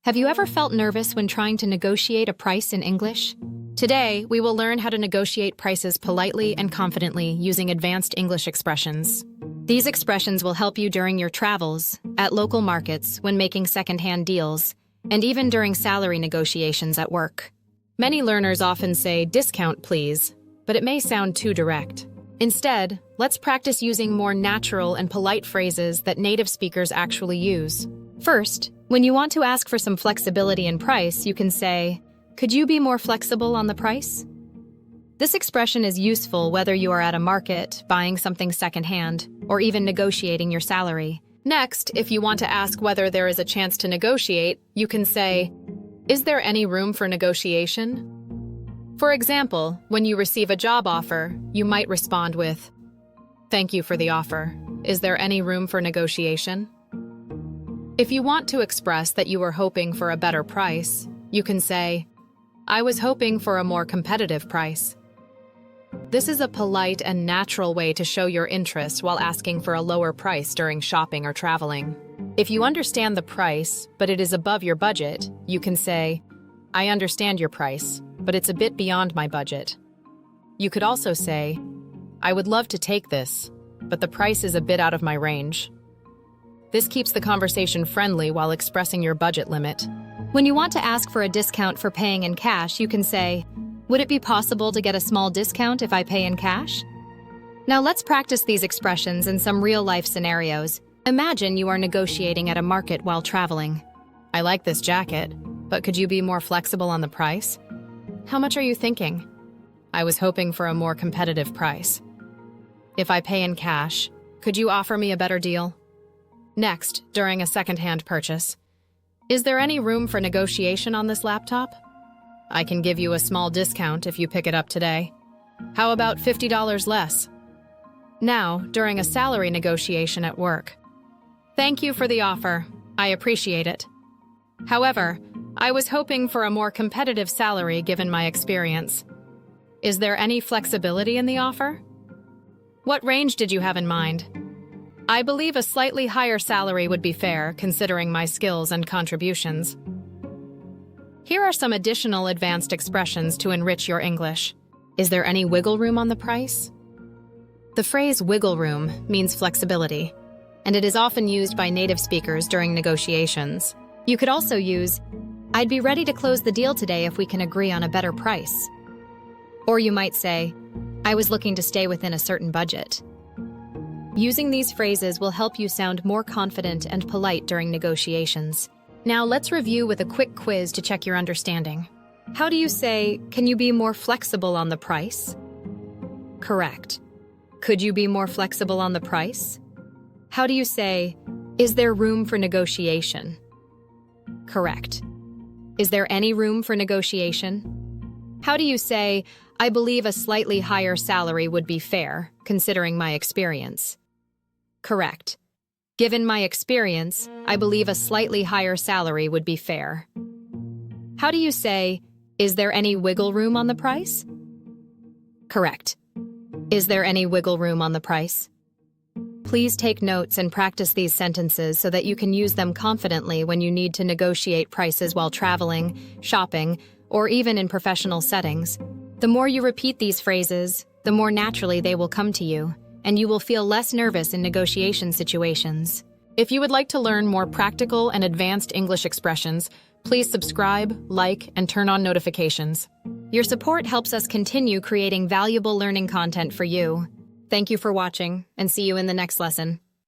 Have you ever felt nervous when trying to negotiate a price in English? Today, we will learn how to negotiate prices politely and confidently using advanced English expressions. These expressions will help you during your travels, at local markets, when making secondhand deals, and even during salary negotiations at work. Many learners often say, "Discount, please," but it may sound too direct. Instead, let's practice using more natural and polite phrases that native speakers actually use. First, when you want to ask for some flexibility in price, you can say, "Could you be more flexible on the price?" This expression is useful whether you are at a market, buying something secondhand, or even negotiating your salary. Next, if you want to ask whether there is a chance to negotiate, you can say, "Is there any room for negotiation?" For example, when you receive a job offer, you might respond with, "Thank you for the offer. Is there any room for negotiation?" If you want to express that you were hoping for a better price, you can say, "I was hoping for a more competitive price." This is a polite and natural way to show your interest while asking for a lower price during shopping or traveling. If you understand the price, but it is above your budget, you can say, "I understand your price, but it's a bit beyond my budget." You could also say, "I would love to take this, but the price is a bit out of my range." This keeps the conversation friendly while expressing your budget limit. When you want to ask for a discount for paying in cash, you can say, "Would it be possible to get a small discount if I pay in cash?" Now let's practice these expressions in some real-life scenarios. Imagine you are negotiating at a market while traveling. "I like this jacket, but could you be more flexible on the price?" "How much are you thinking?" "I was hoping for a more competitive price." "If I pay in cash, could you offer me a better deal?" Next, during a secondhand purchase, "Is there any room for negotiation on this laptop?" "I can give you a small discount if you pick it up today." "How about $50 less?" Now, during a salary negotiation at work, "Thank you for the offer. I appreciate it. However, I was hoping for a more competitive salary given my experience. Is there any flexibility in the offer?" "What range did you have in mind?" "I believe a slightly higher salary would be fair, considering my skills and contributions." Here are some additional advanced expressions to enrich your English. Is there any wiggle room on the price? The phrase wiggle room means flexibility, and it is often used by native speakers during negotiations. You could also use, "I'd be ready to close the deal today if we can agree on a better price." Or you might say, "I was looking to stay within a certain budget." Using these phrases will help you sound more confident and polite during negotiations. Now let's review with a quick quiz to check your understanding. How do you say, "Can you be more flexible on the price?" Correct. Could you be more flexible on the price? How do you say, "Is there room for negotiation?" Correct. Is there any room for negotiation? How do you say, "I believe a slightly higher salary would be fair, considering my experience"? Correct. Given my experience, I believe a slightly higher salary would be fair. How do you say, "Is there any wiggle room on the price?" Correct. Is there any wiggle room on the price? Please take notes and practice these sentences so that you can use them confidently when you need to negotiate prices while traveling, shopping, or even in professional settings. The more you repeat these phrases, the more naturally they will come to you, and you will feel less nervous in negotiation situations. If you would like to learn more practical and advanced English expressions, please subscribe, like, and turn on notifications. Your support helps us continue creating valuable learning content for you. Thank you for watching, and see you in the next lesson.